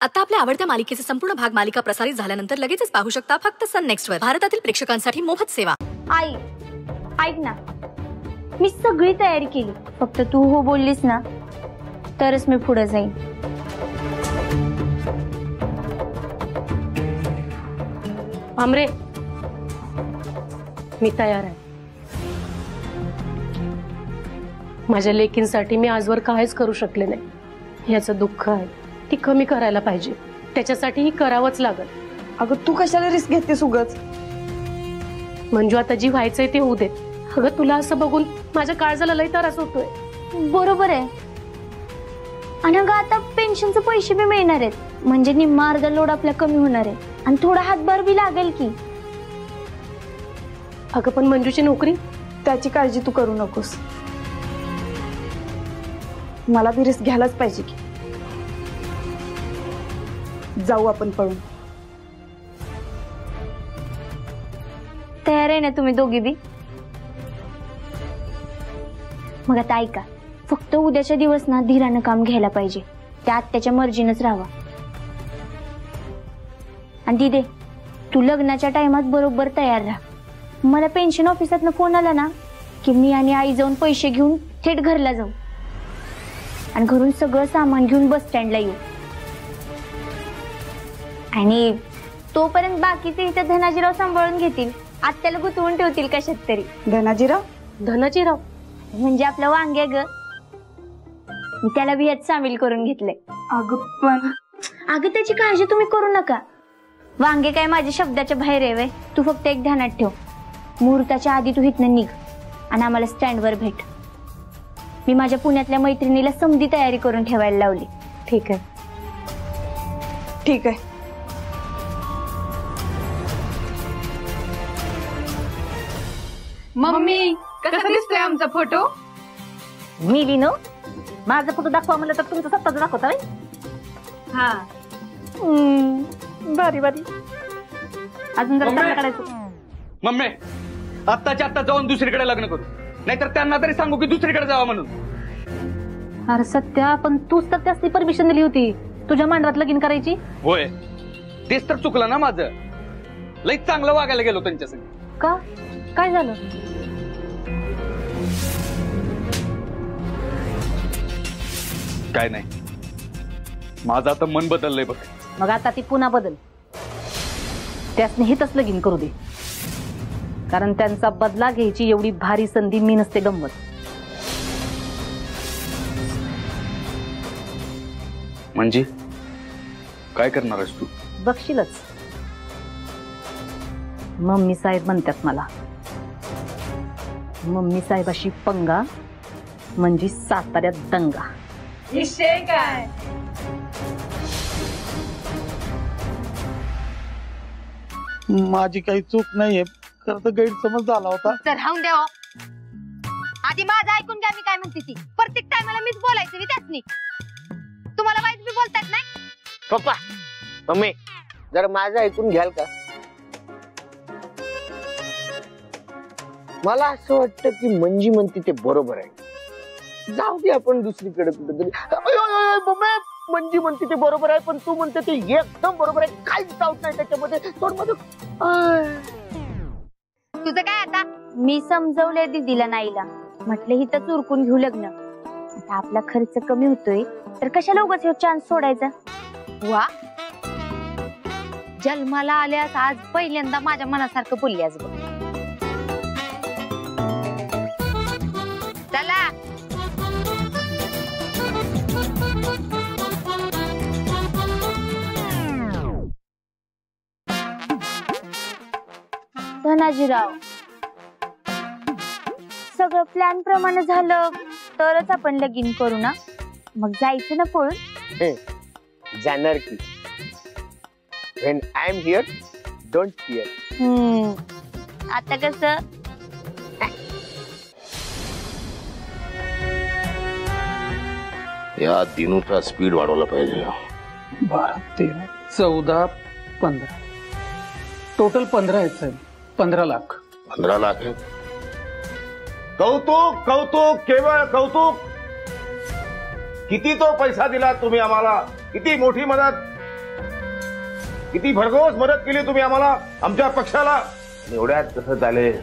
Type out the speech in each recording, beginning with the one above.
आता आपल्या आवडत्या मालिकेचे संपूर्ण भाग मालिका प्रसारित झाल्यानंतर लगेचच पाहू शकता फक्त सन नेक्स्ट वर. भारतातील प्रेक्षकांसाठी मोफत सेवा. आई ऐक ना, मी सगळी तयारी केली, फक्त तू हो बोललीस ना तरच मी पुढे जाईन. आमरे, मी तयार आहे. माझ्या लेकींसाठी मी आजवर काहीच करू शकले नाही. याचं दुःख आहे, ती कमी करायला पाहिजे. त्याच्यासाठी करावंच लागल. अगं तू कशाला रिस्क घेतेस उगाच? मंजू, आता जी व्हायचंय ते होऊ दे. अगं तुला असं बघून माझ्या काळजाला लय त्रास होतोय. बरोबर आहे. आणि अगं आता पेन्शनचे पैसे बी मिळणार आहेत, म्हणजे निम्मा अर्धा लोड आपला कमी होणार आहे आणि थोडा हातभार बी लागेल की. अगं पण मंजूची नोकरी, त्याची काळजी तू करू नकोस. मला बी रिस्क घ्यायलाच पाहिजे की. जाऊ आपण पळून. तयार आहे ना तुम्ही दोघी बी? मग आता ऐका, फक्त उद्याच्या दिवस ना धीरानं काम घ्यायला पाहिजे. त्यात त्याच्या मर्जीनच राहावा. आणि दिदे, तू लग्नाच्या टाइमात बरोबर तयार राहा. मला पेन्शन ऑफिसातनं फोन आला ना की मी आणि आई जाऊन पैसे घेऊन थेट घरला जाऊ आणि घरून सगळं सामान घेऊन बस स्टँडला येऊ. आणि तोपर्यंत बाकीचे इथे धनाजीराव सांभाळून घेतील, आत्याला गुंतवून ठेवतील कशात तरी. धनाजीराव? धनाजीराव म्हणजे आपलं वांग्या ग, मी त्याला बी यात सामील करून घेतलंय. अगं त्याची काळजी तुम्ही करू नका. वांगे काय माझ्या शब्दाच्या बाहेर आहे. तू फक्त एक ध्यानात ठेव, मुहूर्ताच्या आधी तू इथनं निघ आणि आम्हाला स्टँडवर भेट. मी माझ्या पुण्यातल्या मैत्रिणीला समधी तयारी करून ठेवायला लावली. ठीक आहे? ठीक आहे. मम्मी, कसा दिसतोय आमचा फोटो? मी लिनो, माझा फोटो दाखवा म्हणलं तर तुमचा स्वतःचा दाखवता. हा, भारी भारी. अजून जरा चांगलं काढायचं. मम्मी, आत्ताच्या आत्ता जाऊन दुसरीकडे लग्न करू, नाहीतर त्यांना तरी सांगू की दुसरीकडे जावा म्हणून. अरे सत्या, पण तूच तर त्याची परमिशन दिली होती तुझ्या मांडवात लगीन करायची. होय, तेच तर चुकलं ना माझं. लई चांगलं वागायला गेलो त्यांच्यासाठी. का? काय झालं? काय नाही, माझं आता मन बदललंय बघ. मग आता ती पुन्हा बदल. त्यासने हितच लगीन करू दे, कारण त्यांचा बदला घ्यायची एवढी भारी संधी मी नसते गंमत. म्हणजे काय करणार आहेस तू? बघशीलच. मम्मी साहेब म्हणतात मला. मम्मी साहेबाशी पंगा म्हणजे साताऱ्यात दंगा. विषय काय? माझी काही चूक नाहीये, खरं तर गैरसमज झाला होता. तर राहून द्या. आधी माझं ऐकून घ्या, मी काय म्हणते ती. प्रत्येक टायमाला मीच बोलायचं त्यासनी. तुम्हाला वाईट बी बोलतात नाही? पप्पा, मम्मी, जरा माझं ऐकून घ्याल का? मला असं वाटतं की मंजी म्हणते ते बरोबर आहे. जाऊ दे आपण दुसरीकडे कुठेतरी. मंजी म्हणते ते बरोबर आहे, पण तू म्हणते ते एकदम बरोबर आहे. काहीच डाऊट नाही त्याच्यामध्ये. तुझं काय आता? मी समजवलंय दीदीला नाईला, म्हटलं हिथंच उरकून घेऊ लग्न. आता आपला खर्च कमी होतोय तर कशाला उगाच ह्यो चान्स सोडायचा. वा, जन्माला आल्यास आज पहिल्यांदा माझ्या मनासारखं बोलल्यास बघ. चला. धनाजीराव, सगळं प्लॅन प्रमाणे झालं तरच आपण लगीन करू ना. मग जायचं ना पळून? जाणार की. When I am here, don't fear. आता कसं? या दिनूचा स्पीड वाढवला पाहिजे. 12, 13, 14, 15, टोटल 15 आहेत साहेब. 15 लाख. 15 लाख आहे. कौतुक कौतुक, केवळ कौतुक. किती तो पैसा दिला तुम्ही आम्हाला, किती मोठी मदत. किती भरघोस मदत केली तुम्ही आम्हाला, आमच्या पक्षाला. एवढ्यात कसं चालेल?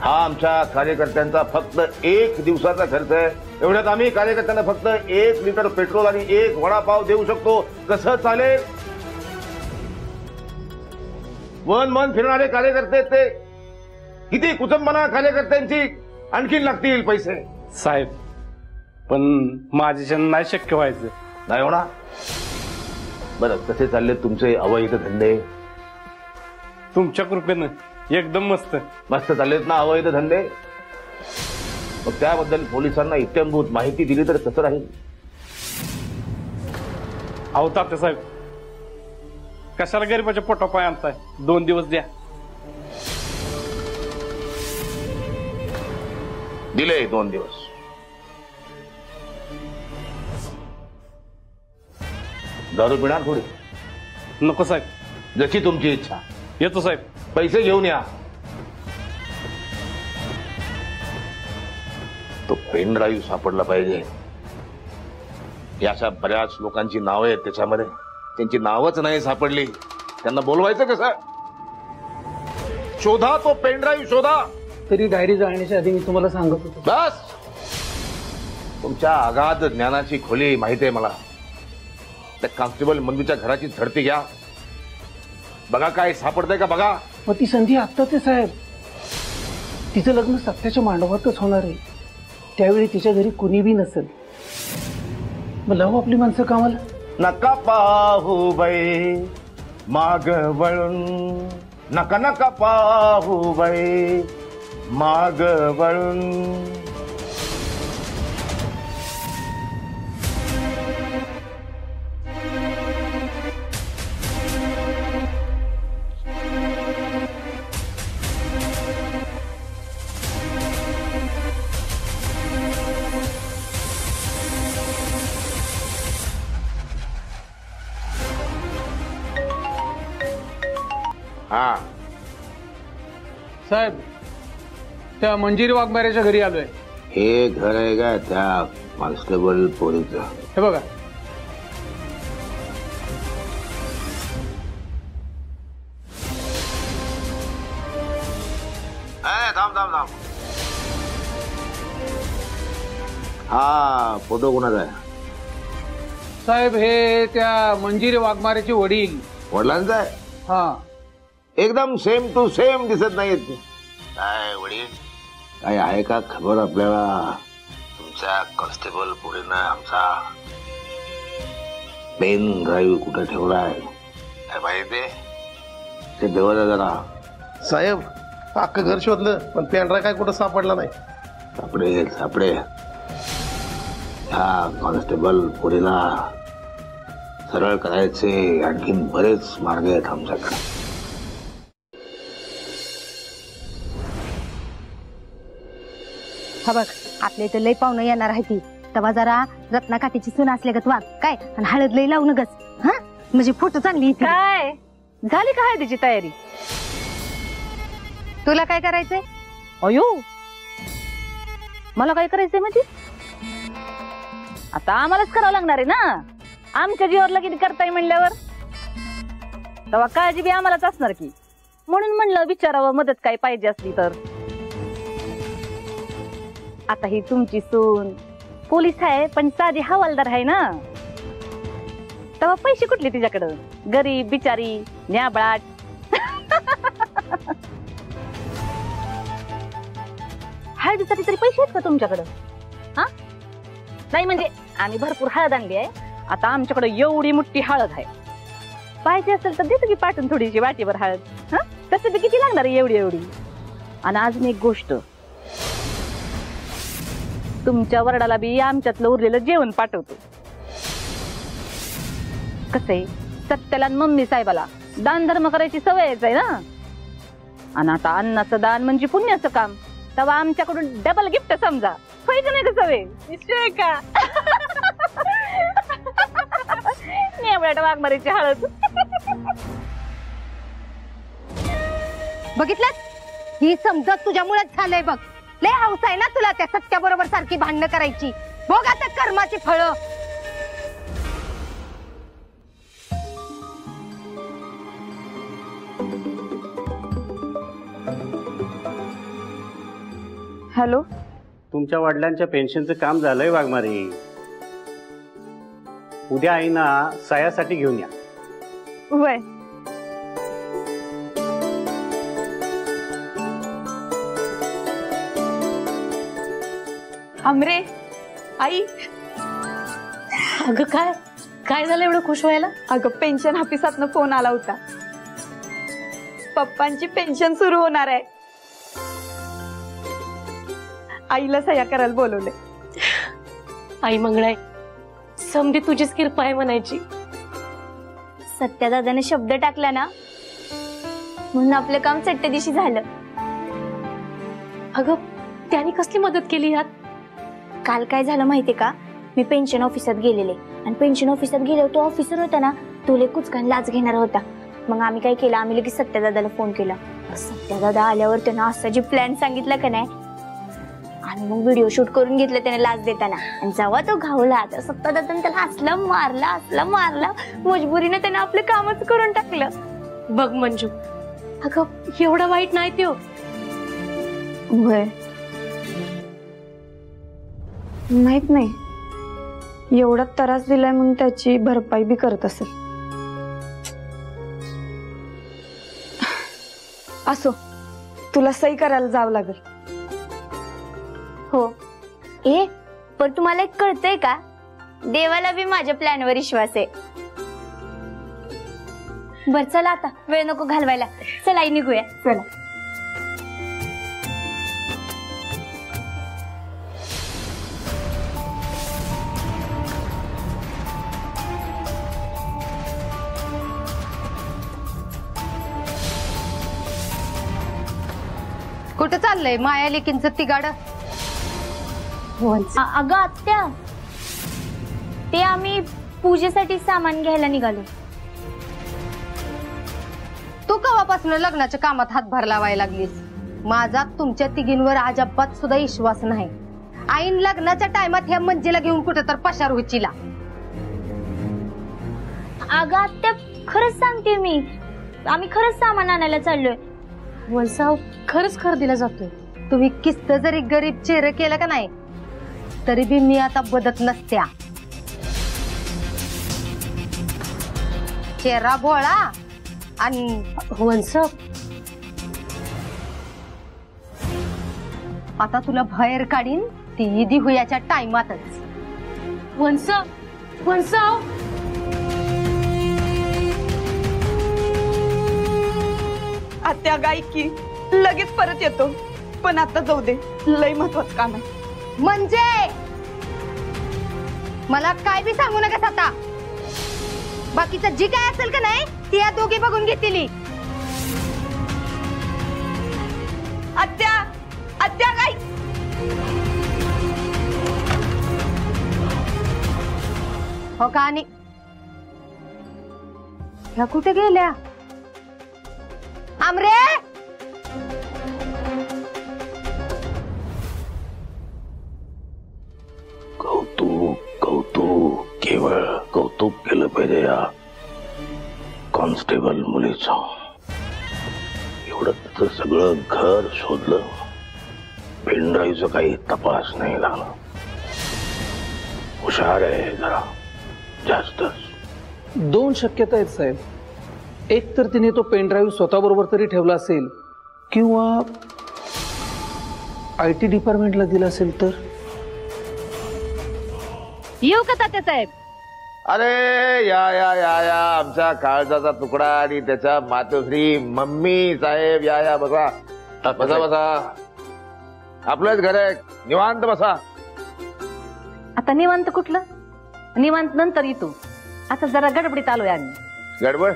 हा आमच्या कार्यकर्त्यांचा फक्त 1 दिवसाचा खर्च आहे. एवढ्यात आम्ही कार्यकर्त्यांना फक्त 1 लिटर पेट्रोल आणि 1 वडापाव देऊ शकतो. कसं चालेल? वन मन फिरणारे कार्यकर्ते ते किती कुटुंबांना कार्यकर्त्यांची आणखीन लागतील पैसे. साहेब पण माझ्याच्या नाही शक्य व्हायचं. नाही होणार. बरं कसे चालले तुमचे अवैध धंदे? तुमच्या कृपेनं एकदम मस्त मस्त चाललेत ना अवैध धंदे? मग त्याबद्दल पोलिसांना इत्यंभूत माहिती दिली तर कसं राहील? अहो तात्यासाहेब कशाला गरीबाच्या पोटापाय आणताय? 2 दिवस द्या. दिले 2 दिवस. दारू पिणार थोडी? नको साहेब. जशी तुमची इच्छा. येतो साहेब. पैसे घेऊन या. तो पेन ड्राईव्ह सापडला पाहिजे. या अशा बऱ्याच लोकांची नावं आहेत त्याच्यामध्ये, त्यांची नावच नाही सापडली. त्यांना बोलवायचं कसं? शोधा तो पेन ड्राईव्ह, शोधा. तरी डायरी जाळण्याच्या आधी मी तुम्हाला सांगत होतो. बस. तुमच्या अगाध ज्ञानाची खोली माहिती आहे मला. त्या कॉन्स्टेबल मंजूच्या घराची झडती घ्या. बघा काय सापडतंय का बघा. मग ती संधी आत्ताच आहे साहेब. तिचं लग्न सत्याच्या मांडवातच होणार आहे. त्यावेळी तिच्या घरी कुणी बी नसेल. मग लावू आपली माणसं कामाला. नका पाहू बाई माग वळून, नका नका पाहू बाई माग वळून. हा साहेब त्या मंजिरी वाघमाऱ्याच्या घरी आलोय. हे घर आहे का त्या कॉन्स्टेबल पोरीचं? हे बघा. थांब थांब थांब. हा फोटो कोणाचा आहे? साहेब हे त्या मंजिरी वाघमाऱ्याचे वडील. वडिलांचा आहे? हा. एकदम सेम टू सेम दिसत नाहीत. काय वडील काय आहे का खबर आपल्याला? तुमच्या कॉन्स्टेबल पोरीनं आमचा पेन ड्राईव्ह कुठे ठेवलाय काय माहिती? ते देवाला जरा. साहेब अख्खं घर शोधलं पण पेन ड्राईव्ह काय कुठं सापडला नाही. सापडे सापडे. ह्या कॉन्स्टेबल पोरीला सरळ करायचे आणखीन बरेच मार्ग आहेत आमच्याकडे. हा बघ आपल्या इथे लय पाहुणं येणार आहे ती. तेव्हा जरा रत्नाकाठीची सून असल्यागत वाग काय आणि हळद लय लावून गस. हा म्हणजे फोटो चांगली येते. काय झाली का हळदीची तयारी? तुला काय करायचंय? अयो मला काय करायचंय म्हणजे? आता आम्हालाच करावं लागणार आहे ना. आमच्या जीवावर लगीन करताय म्हणल्यावर तेव्हा काळजी बी आम्हालाच असणार की. म्हणून म्हणलं विचारावं मदत काय पाहिजे असली तर. आता ही तुमची सून पोलीस आहे पण साधी हवालदार आहे ना. तेव्हा पैसे कुठले तिच्याकडं? गरीब बिचारी न्याबळाट. हळदीसाठी तरी पैसे आहेत का तुमच्याकडं? हा नाही म्हणजे आम्ही भरपूर हळद आणली आहे. आता आमच्याकडे एवढी मोठी हळद आहे. पाहिजे असेल तर देतो की पाठवून थोडीशी वाटीभर हळद. हा तसं बी किती लागणार आहे एवढी एवढी. आणि अजून एक गोष्ट, तुमच्या वरडाला बी आमच्यातलं उरलेलं जेवण पाठवतो. कसंय सत्याला मम्मी साहेबाला दान धर्म करायची सवयच आहे ना. आणि आता अन्नाचं दान म्हणजे पुण्याचं काम. तेव्हा आमच्याकडून डबल गिफ्ट समजा. होय का नाही? कसं वे निश्चय का? नेवळ्यात वाघमारीची हळद. बघितलं ही समजत तुझ्यामुळेच झालंय बघ. लय हौस आहे ना तुला त्या सत्या बरोबर सारखी भांडणं करायची. बघ आता कर्माची फळं. हॅलो, तुमच्या वडिलांच्या पेन्शनचं काम झालंय वाघमारे. उद्या आईना सह्यासाठी घेऊन या. वय आमरे आई. अगं काय काय झालं एवढं खुश व्हायला? अगं पेन्शन ऑफिसातनं फोन आला होता. पप्पांची पेन्शन सुरू होणार आहे. आईला सह्या करायला बोलवले. आई मंगळाई, समधी तुझीच कृपा आहे म्हणायची. सत्यादादाने शब्द टाकला ना म्हणून आपलं काम चट्ट दिवशी झालं. अगं त्याने कसली मदत केली यात? काल काय झालं माहितीये का, मी पेन्शन ऑफिसात गेलेले आणि पेन्शन ऑफिसात गेल्यावर तो ऑफिसर होता ना, तो लय कुचकान लाच घेणार होता. मग आम्ही काय केलं, आम्ही लगेच सत्यादादाला फोन केला. सत्यादादा आल्यावर त्यानं असा जी प्लॅन सांगितला का नाही, आणि मग व्हिडिओ शूट करून घेतलं त्याने लाच देताना. आणि जेव्हा तो घावला तर सत्यादादाने त्याला असला मारला मजबुरीने त्याने आपलं कामच करून टाकलं. बघ मंजू, अगं एवढं वाईट नाही त्यो. वय माहित नाही, एवढा त्रास दिलाय म्हणून त्याची भरपाई बी करत असेल. असो, तुला सही करायला जावं लागेल. हो. पण तुम्हाला एक कळतंय का, देवाला बी माझ्या प्लॅनवर विश्वास आहे. बर चला आता, वेळ नको घालवायला. चला आई निघूया. चला. कुठं चाललंय माया लेकींचं तिगाड? अगं आत्या, ते आम्ही पूजेसाठी सामान घ्यायला निघालो. तू कवापासून लग्नाच्या कामात हातभार लावायला लागलीस? माझा तुमच्या तिघींवर अजिबात सुद्धा विश्वास नाही. आईन लग्नाच्या टायमात ह्या मंजीला घेऊन कुठं तर पशार होचीला. अगं आत्या, खरंच सांगते मी, आम्ही खरंच सामान आणायला चाललोय. वलसाव खरंच खरेदीला जातोय. तुम्ही किस्त जरी गरीब चेहरे केलं का नाही, तरी बी मी आता बदत नसत्या. चेहरा भोळा आणि वलसाव, आता तुला बाहेर काढीन ती ईदी हुयाच्या टाइमातच. वलसाव आत्या गाय की लगेच परत येतो, पण आता जाऊ दे, लय महत्वाचं काम आहे. म्हणजे मला काय बी सांगू नका आता. बाकीचं जी काय असेल का नाही ती या दोघी बघून घेतील. आत्या, आत्या गाय. हो का? आणि ह्या कुठे गेल्या? आमरे, कौतुक केवळ कौतुक केलं पाहिजे या कॉन्स्टेबल मुलीचं. एवढं तिचं सगळं घर शोधलं, पेनड्राईव्हचा काही तपास नाही लागला. हुशार आहे जरा जास्तच. 2 शक्यता आहेत साहेब. एक तर तिने तो पेनड्राईव्ह स्वतःबरोबर तरी ठेवला असेल, किंवा IT डिपार्टमेंटला दिला असेल. तर येऊ का तात्या साहेब? अरे या या या या आमचा काळजाचा तुकडा आणि त्याच्या मातोश्री मम्मी साहेब, या या बसा बसा बसा. आपलंच घर आहे, निवांत बसा. आता निवांत कुठलं? निवांत नंतर येतो. आता जरा गडबडीत आलोय आम्ही. गडबड?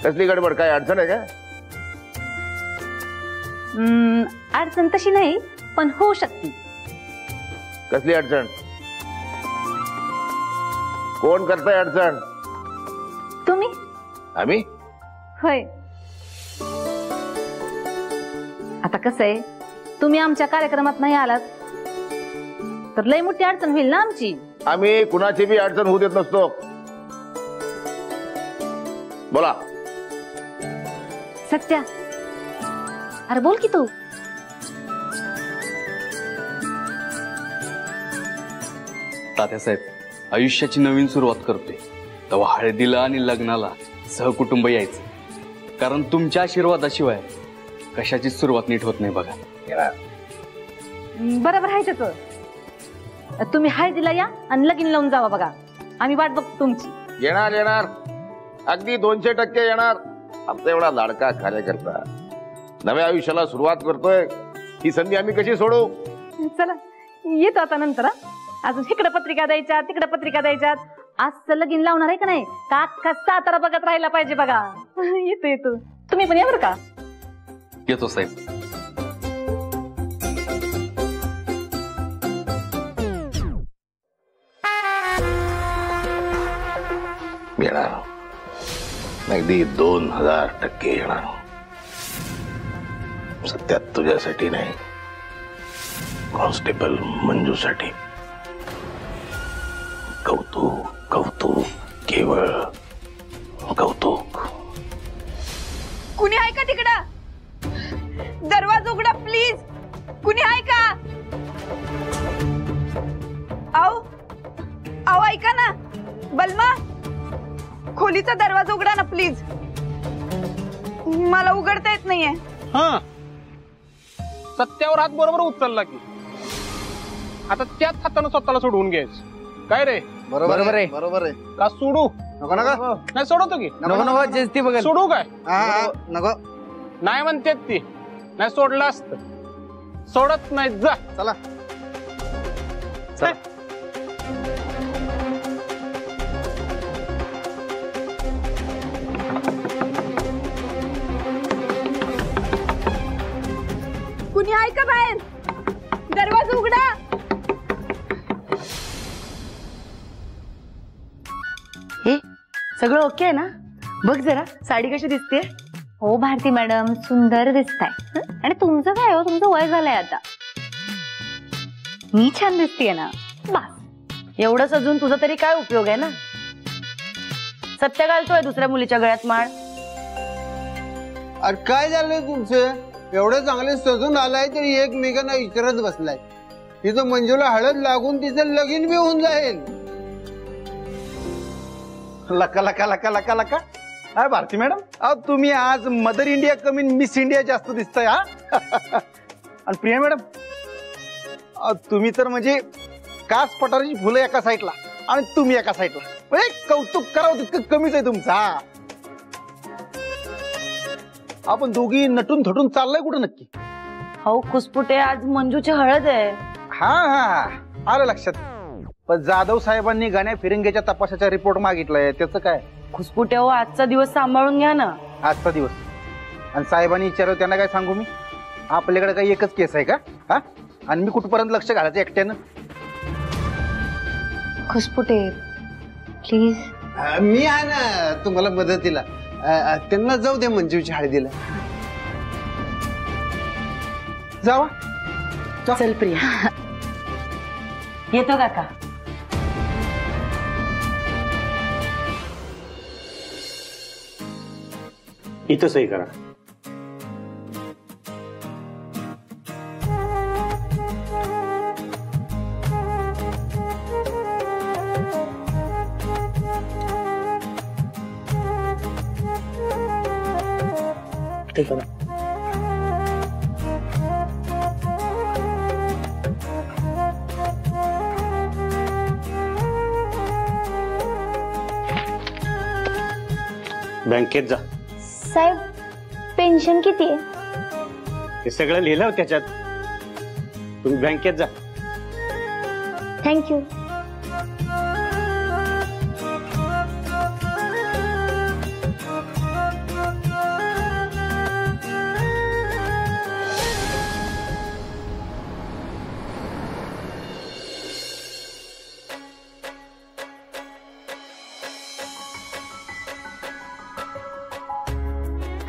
कसली गडबड? काय अडचण आहे का? अडचण तशी नाही, पण होऊ शकते. कसली अडचण? कोण करताय अडचण? तुम्ही. आम्ही? होय. आता कसं आहे, तुम्ही आमच्या कार्यक्रमात नाही आलात तर लई मोठी अडचण होईल ना आमची. आम्ही कुणाची बी अडचण होऊ देत नसतो. बोला सत्या, अरे बोल की तू. तात्यासाहेब, आयुष्याची नवीन सुरुवात करतोय तेव्हा हळदीला आणि लग्नाला सहकुटुंब यायचं. कारण तुमच्या आशीर्वादाशिवाय कशाची सुरुवात नीट होत नाही बघा. बरोबर आहे त्याचं. तुम्ही हळदीला या आणि लगीन लावून जावा बघा. आम्ही वाट बघतो तुमची. येणार येणार, अगदी 200% येणार. आमचा एवढा लाडका कार्यकर्ता नव्या आयुष्याला सुरुवात करतोय, ही संधी आम्ही कशी सोडू? चला येतो आता नंतर. अजून इकडे पत्रिका द्यायच्या, तिकडे पत्रिका द्यायच्यात. आज लगीन लावणार आहे का नाही का अख्खा सातारा बघत राहायला पाहिजे बघा. येतो येतो, तुम्ही पण या बरं का. येतो साहेब. येणार, अगदी 2000% येणार. सत्यात तुझ्यासाठी नाही, कॉन्स्टेबल मंजूसाठी. कौतुक कौतुक, केवळ कौतुक. कुणी आहे का तिकडं? दरवाजा उघडा प्लीज. कुणी आहे का? आओ आओ, ऐका ना. बलमा, खोलीचा दरवाजा उघडा ना प्लीज. मला उघडता येत नाहीये. हा, सत्यावर हात बरोबर उचलला की आता त्याच हाताने स्वतःला सोडवून घ्यायचं. काय रे? बरोबर आहे. बरोबर आहे का? सोडू नको नका. नाही सोडवतो की नको नको, जेस्ती बघ. सोडू काय? नको नाही म्हणते ती. नाही सोडलं असत. सोडत नाही. जा चला. कुणी आहे का बाहेर? दरवाजा उघडा. हे सगळं ओके आहे ना? बघ जरा साडी कशी दिसते. हो भारती मॅडम, सुंदर दिसताय. आणि तुमचं काय हो, तुमचं वय झालंय आता. मी छान दिसतेय ना, बस. एवढंच अजून तुझा तरी काय उपयोग आहे ना. सत्या घालतोय दुसऱ्या मुलीच्या गळ्यात माळ. अरे काय झालंय तुमचं? एवढं चांगले सजून आलाय तरी एकमेकांना विचारत बसलाय. तिथं मंजूला हळद लागून तिचं लगीन बी होऊन जाईल. लका लका लका लका लका. काय भारती मॅडम, तुम्ही आज मदर इंडिया कमी मिस इंडिया जास्त दिसताय. हा आणि प्रिया मॅडम, तुम्ही तर म्हणजे कास पठाराची फुलं एका साईडला आणि तुम्ही एका साईडला. म्हणजे कौतुक करावं तितकं कमीच आहे तुमचा. आपण दोघी नटून थटून चाललाय कुठं नक्की? हो खुसपुटे, आज मंजूची हळद आहे. हा हा, आलं लक्षात. पण जाधव साहेबांनी गाण्या फिरंगेच्या तपासाचा रिपोर्ट मागितलाय, त्याचं काय? खुसपुटे हो, आजचा दिवस सांभाळून घ्या ना. आजचा दिवस. आणि साहेबांनी विचारलं, त्यांना काय सांगू मी? आपल्याकडे काही एकच केस आहे का? हा, आणि मी कुठपर्यंत लक्ष घालायचं एकट्यानं? खुसपुटे प्लीज. मी आहे ना तुम्हाला मदतीला. त्यांना जाऊ दे मंजूची हळदीला. जावा. चल प्रिया. येतो काका. इथं सही करा. ते करा. बँकेत जा. साहेब, पेन्शन किती आहे? हे सगळं लिहिलं त्याच्यात. तुम्ही बँकेत जा. थँक्यू.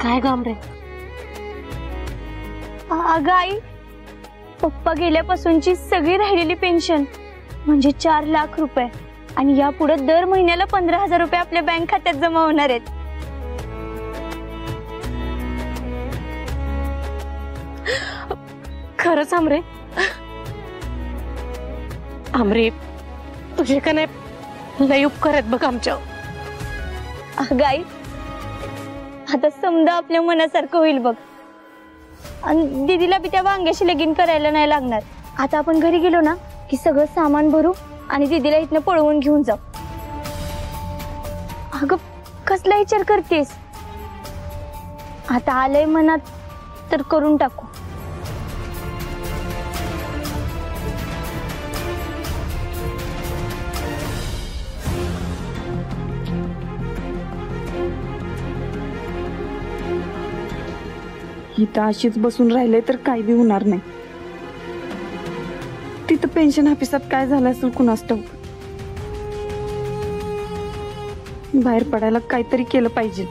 काय काम रे? अगं आई, पप्पा गेल्यापासूनची सगळी राहिलेली पेन्शन म्हणजे 4 लाख रुपये आणि यापुढे दर महिन्याला 15,000 रुपये आपल्या बँक खात्यात जमा होणार आहेत. खरंच आमरे आमरे तुझे का नाही लय उपकार आहेत बघ आमच्या. गाई आता समजा आपल्या मनासारखं होईल बघ. आणि दीदीला बी त्या वांग्याशी लगीन करायला नाही लागणार. आता आपण घरी गेलो ना की सगळं सामान भरू आणि दीदीला इथनं पळवून घेऊन जाऊ. अगं कसला विचार करतेस? आता आलंय मनात तर करून टाकू. इथं अशीच बसून राहिले तर काय बी होणार नाही. तिथं पेन्शन ऑफिसात काय झालं असेल कुणास ठाऊक. बाहेर पडायला काहीतरी केलं पाहिजे.